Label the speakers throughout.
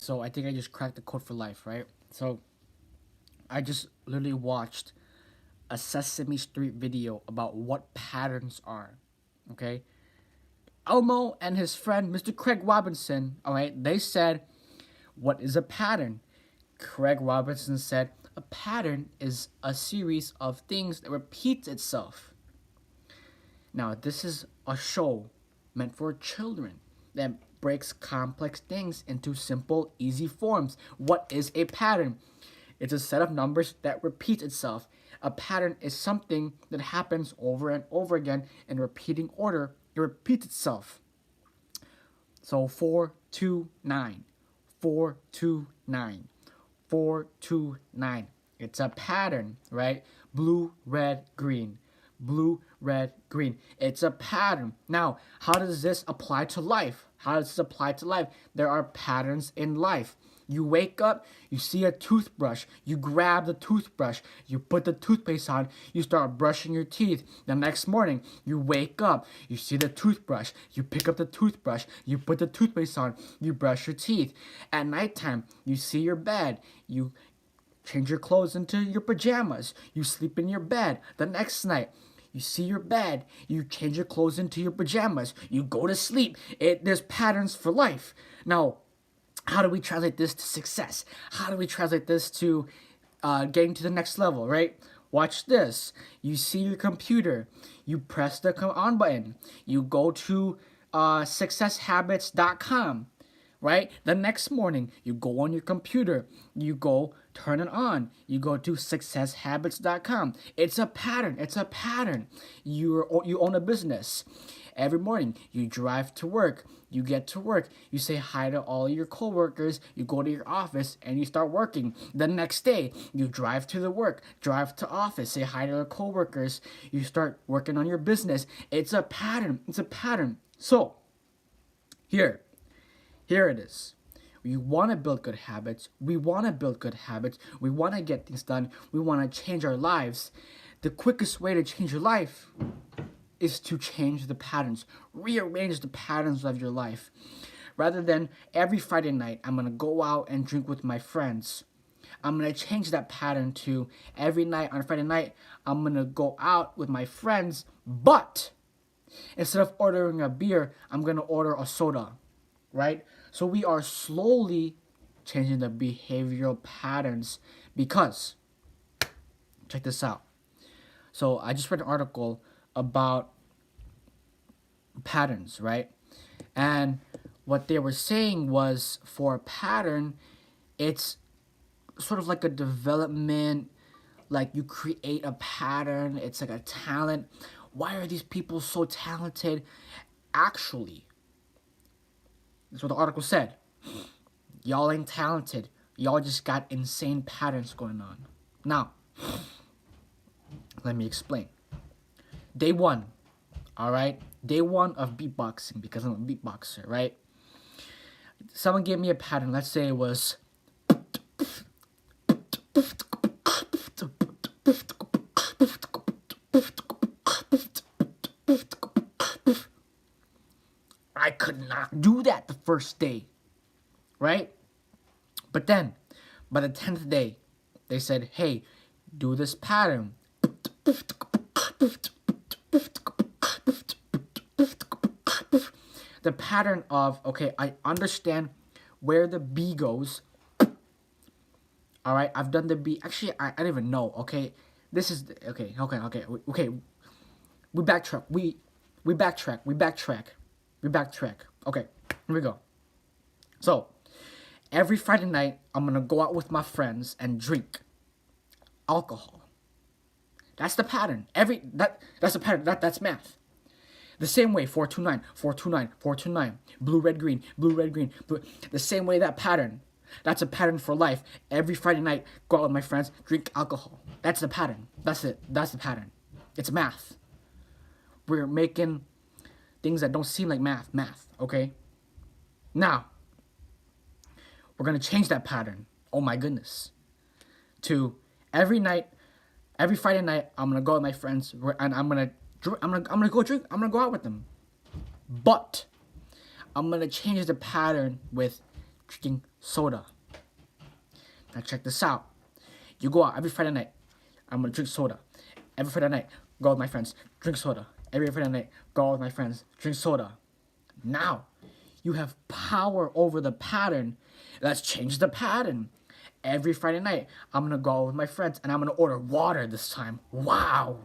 Speaker 1: So I think I just cracked the code for life, right? So I just literally watched a Sesame Street video about what patterns are. Okay? Elmo and his friend Mr. Craig Robinson, all right, they said, "What is a pattern?" Craig Robinson said, "A pattern is a series of things that repeats itself." Now, this is a show meant for children that breaks complex things into simple, easy forms. What is a pattern? It's a set of numbers that repeats itself. A pattern is something that happens over and over again in repeating order. It repeats itself. So 429, 429, 429. It's a pattern, right? Blue, red, green. Blue, red, green. It's a pattern. Now, how does this apply to life? How does this apply to life? There are patterns in life. You wake up, you see a toothbrush, you grab the toothbrush, you put the toothpaste on, you start brushing your teeth. The next morning, you wake up, you see the toothbrush, you pick up the toothbrush, you put the toothpaste on, you brush your teeth. At nighttime, you see your bed, you change your clothes into your pajamas, you sleep in your bed. The next night, you see your bed, you change your clothes into your pajamas, you go to sleep. There's patterns for life. Now, how do we translate this to success? How do we translate this to getting to the next level, right? Watch this. You see your computer. You press the on button. You go to successhabits.com, right? The next morning, you go on your computer. You go turn it on. You go to successhabits.com. It's a pattern. It's a pattern. You own a business. Every morning, you drive to work. You get to work. You say hi to all your coworkers. You go to your office and you start working. The next day, you drive to the work, drive to office, say hi to your coworkers. You start working on your business. It's a pattern. It's a pattern. So, here it is. We want to build good habits. We want to build good habits. We want to get things done. We want to change our lives. The quickest way to change your life is to change the patterns, rearrange the patterns of your life. Rather than every Friday night, I'm going to go out and drink with my friends. I'm going to change that pattern to every night on Friday night, I'm going to go out with my friends, but instead of ordering a beer, I'm going to order a soda, right? So we are slowly changing the behavioral patterns because, check this out. So I just read an article about patterns, right? And what they were saying was for a pattern, it's sort of like a development, like you create a pattern, it's like a talent. Why are these people so talented? Actually, that's what the article said. Y'all ain't talented. Y'all just got insane patterns going on. Now, let me explain. Day one, all right? Day one of beatboxing, because I'm a beatboxer, right? Someone gave me a pattern. Let's say it was... I could not do that the first day, right? But then, by the 10th day, they said, hey, do this pattern. The pattern of, okay, I understand where the B goes. All right, I've done the B. Actually, I don't even know, okay? This is, okay. We backtrack. We backtrack. Okay, here we go. So, every Friday night, I'm going to go out with my friends and drink alcohol. That's the pattern. That's the pattern. That's math. The same way, 429, 429, 429, blue, red, green, blue, red, green, blue. The same way, that pattern. That's a pattern for life. Every Friday night, go out with my friends, drink alcohol. That's the pattern. That's it. That's the pattern. It's math. We're making things that don't seem like math, okay? Now, we're going to change that pattern. Oh my goodness. To every Friday night, I'm going to go with my friends and I'm going to go drink. I'm going to go out with them. But I'm going to change the pattern with drinking soda. Now check this out. You go out every Friday night. I'm gonna drink soda. Every Friday night, go out with my friends, drink soda. Every Friday night, go out with my friends, drink soda. Now, you have power over the pattern. Let's change the pattern. Every Friday night, I'm gonna go out with my friends and I'm gonna order water this time. Wow.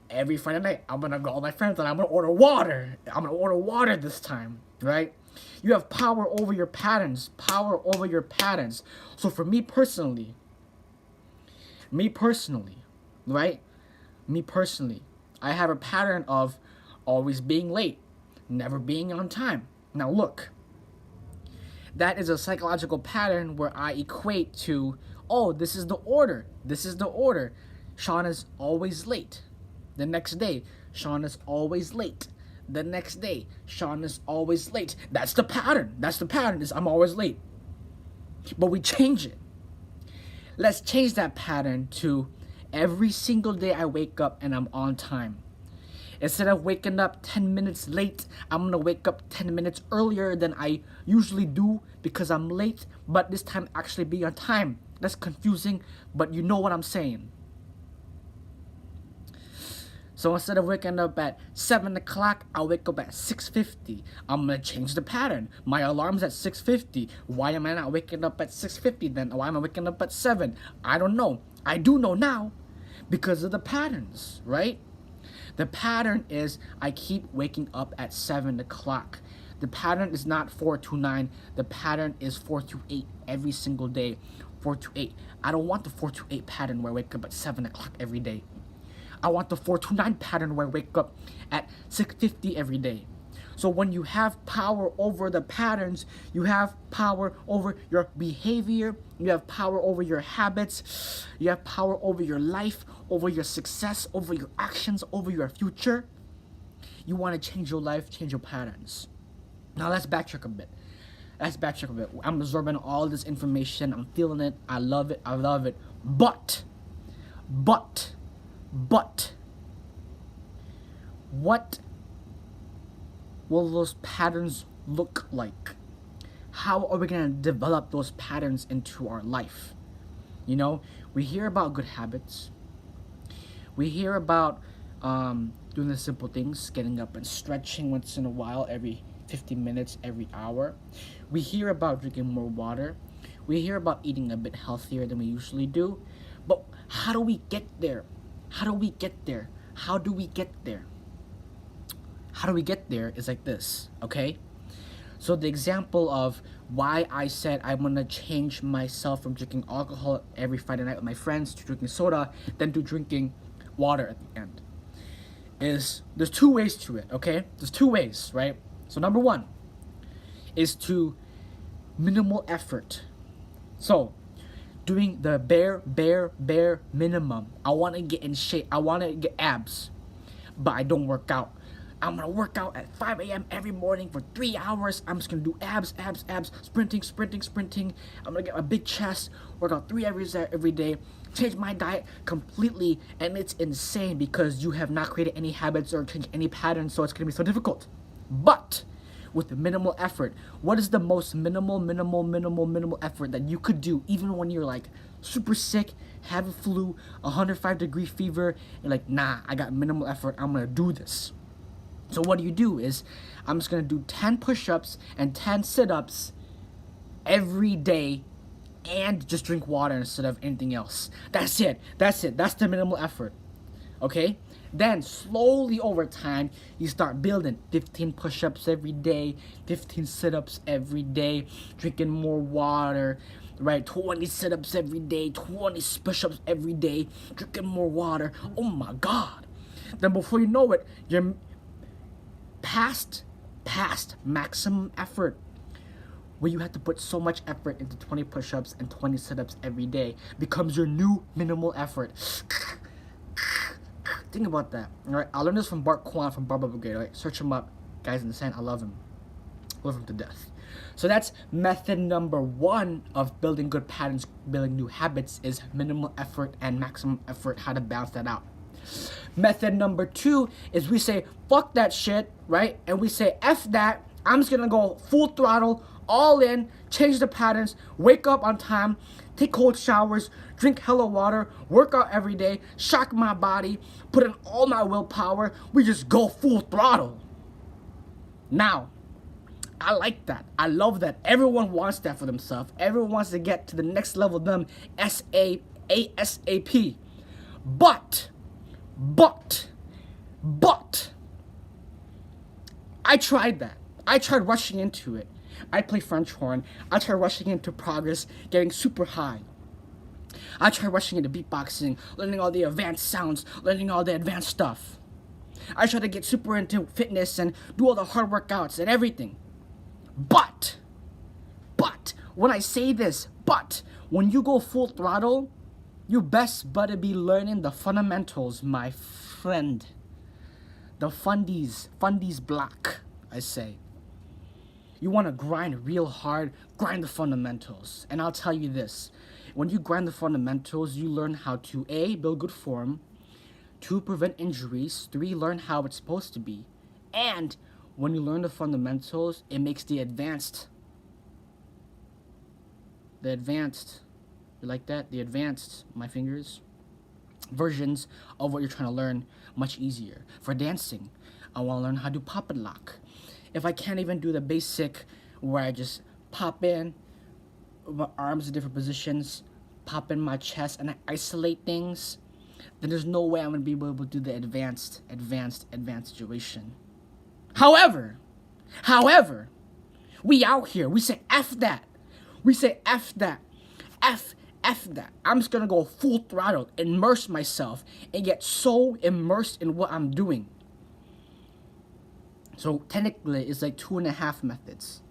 Speaker 1: Every Friday night, I'm gonna go out with my friends and I'm gonna order water. I'm gonna order water this time, right? You have power over your patterns. Power over your patterns. So for me personally, right? Me personally, I have a pattern of always being late, never being on time. Now look, that is a psychological pattern where I equate to, oh, this is the order. This is the order. Sean is always late. The next day, Sean is always late. The next day, Sean is always late. That's the pattern. That's the pattern, is I'm always late. But we change it. Let's change that pattern to every single day I wake up and I'm on time. Instead of waking up 10 minutes late, I'm gonna wake up 10 minutes earlier than I usually do because I'm late, but this time actually be on time. That's confusing, but you know what I'm saying. So instead of waking up at 7 o'clock, I'll wake up at 6:50. I'm gonna change the pattern. My alarm's at 6:50. Why am I not waking up at 6:50 then? Why am I waking up at 7? I don't know. I do know now because of the patterns, right? The pattern is I keep waking up at 7 o'clock. The pattern is not 4 to 9. The pattern is 4 to 8 every single day. 4 to 8. I don't want the 4 to 8 pattern where I wake up at 7 o'clock every day. I want the 4 to 9 pattern where I wake up at 6:50 every day. So when you have power over the patterns, you have power over your behavior, you have power over your habits, you have power over your life, over your success, over your actions, over your future. You want to change your life, change your patterns. Now let's backtrack a bit. I'm absorbing all this information. I'm feeling it. I love it. But, what will those patterns look like? How are we going to develop those patterns into our life? You know, we hear about good habits. We hear about doing the simple things, getting up and stretching once in a while, every 15 minutes, every hour. We hear about drinking more water. We hear about eating a bit healthier than we usually do. But how do we get there? How do we get there? How do we get there? How do we get there is like this, okay? So the example of why I said I'm gonna change myself from drinking alcohol every Friday night with my friends to drinking soda, then to drinking water at the end, is there's two ways to it, okay? There's two ways, right? So number one is to minimal effort. So doing the bare minimum. I want to get in shape. I want to get abs, but I don't work out. I'm going to work out at 5 a.m. every morning for 3 hours. I'm just going to do abs, sprinting. I'm going to get a big chest, work out 3 hours every day, change my diet completely, and it's insane because you have not created any habits or changed any patterns, so it's going to be so difficult. But with minimal effort, what is the most minimal effort that you could do even when you're like super sick, have a flu, 105-degree fever, and like, nah, I got minimal effort, I'm gonna do this. So what do you do is, I'm just gonna do 10 push-ups and 10 sit-ups every day and just drink water instead of anything else. That's it. That's the minimal effort. Okay? Then slowly over time, you start building 15 push-ups every day, 15 sit-ups every day, drinking more water, right? 20 sit-ups every day, 20 push-ups every day, drinking more water. Oh my God. Then before you know it, you're past maximum effort, where you have to put so much effort into 20 push-ups and 20 sit-ups every day becomes your new minimal effort. Think about that. All right, I learned this from Bart Kwan from Barbell Brigade. Right, search him up, guys in the sand. I love him to death. So that's method number one of building good patterns, building new habits, is minimal effort and maximum effort. How to balance that out. Method number two is we say fuck that shit, right? And we say F that. I'm just gonna go full throttle all in, change the patterns, wake up on time, take cold showers, drink hella water, work out every day, shock my body, put in all my willpower. We just go full throttle. Now, I like that. I love that. Everyone wants that for themselves. Everyone wants to get to the next level of them ASAP. But, I tried that. I tried rushing into it. I play French horn. I tried rushing into progress, getting super high. I tried rushing into beatboxing, learning all the advanced sounds, learning all the advanced stuff. I tried to get super into fitness and do all the hard workouts and everything. But, when I say this, when you go full throttle, you best better be learning the fundamentals, my friend. The fundies block, I say. You want to grind real hard, grind the fundamentals. And I'll tell you this, when you grind the fundamentals, you learn how to A, build good form, 2, prevent injuries, 3, learn how it's supposed to be. And when you learn the fundamentals, it makes the advanced, you like that? The advanced, my fingers, versions of what you're trying to learn much easier. For dancing, I want to learn how to do pop and lock. If I can't even do the basic where I just pop in my arms in different positions, pop in my chest, and I isolate things, then there's no way I'm going to be able to do the advanced situation. However, we out here, we say F that. F that. I'm just gonna go full throttle, immerse myself, and get so immersed in what I'm doing. So technically, it's like 2.5 methods.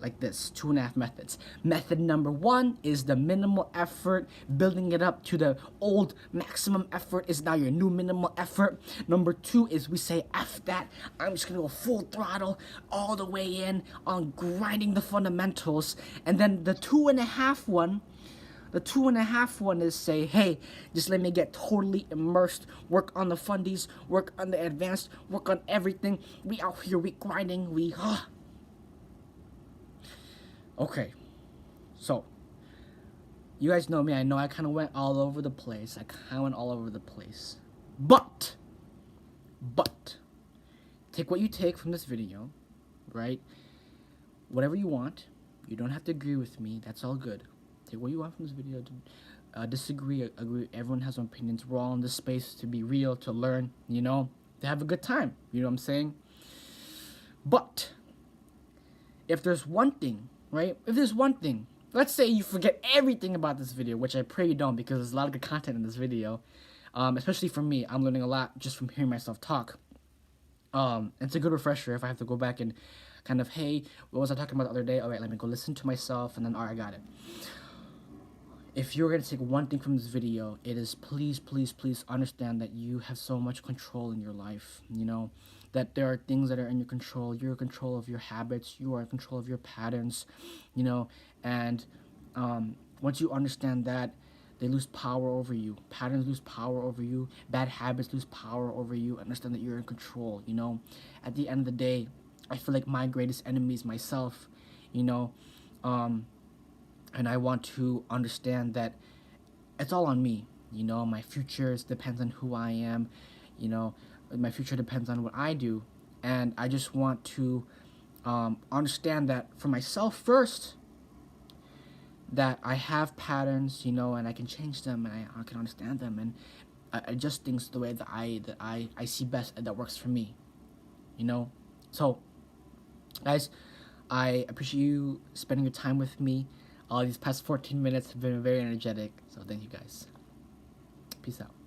Speaker 1: Like this, 2.5 methods. Method number 1 is the minimal effort, building it up to the old maximum effort is now your new minimal effort. Number 2 is we say F that. I'm just gonna go full throttle all the way in on grinding the fundamentals. And then the 2.5 one is say, hey, just let me get totally immersed, work on the fundies, work on the advanced, work on everything. We out here, we grinding, Okay, so, you guys know me, I know I kind of went all over the place, but, take what you take from this video, right, whatever you want, you don't have to agree with me, that's all good, take what you want from this video, disagree, agree, everyone has their opinions, we're all in this space to be real, to learn, to have a good time, you know what I'm saying, but, if there's one thing, right? If there's one thing, let's say you forget everything about this video, which I pray you don't because there's a lot of good content in this video. Especially for me, I'm learning a lot just from hearing myself talk. It's a good refresher if I have to go back and kind of, hey, what was I talking about the other day? All right, let me go listen to myself and then, all right, I got it. If you're going to take one thing from this video, it is please understand that you have so much control in your life, that there are things that are in your control. You're in control of your habits. You are in control of your patterns, and once you understand that, they lose power over you. Patterns lose power over you. Bad habits lose power over you. Understand that you're in control, At the end of the day, I feel like my greatest enemy is myself, and I want to understand that it's all on me, my future depends on who I am, my future depends on what I do, and I just want to understand that for myself first, that I have patterns, and I can change them, and I can understand them, and adjust things the way that I see best, and that works for me, So, guys, I appreciate you spending your time with me. These past 14 minutes have been very energetic, so thank you guys. Peace out.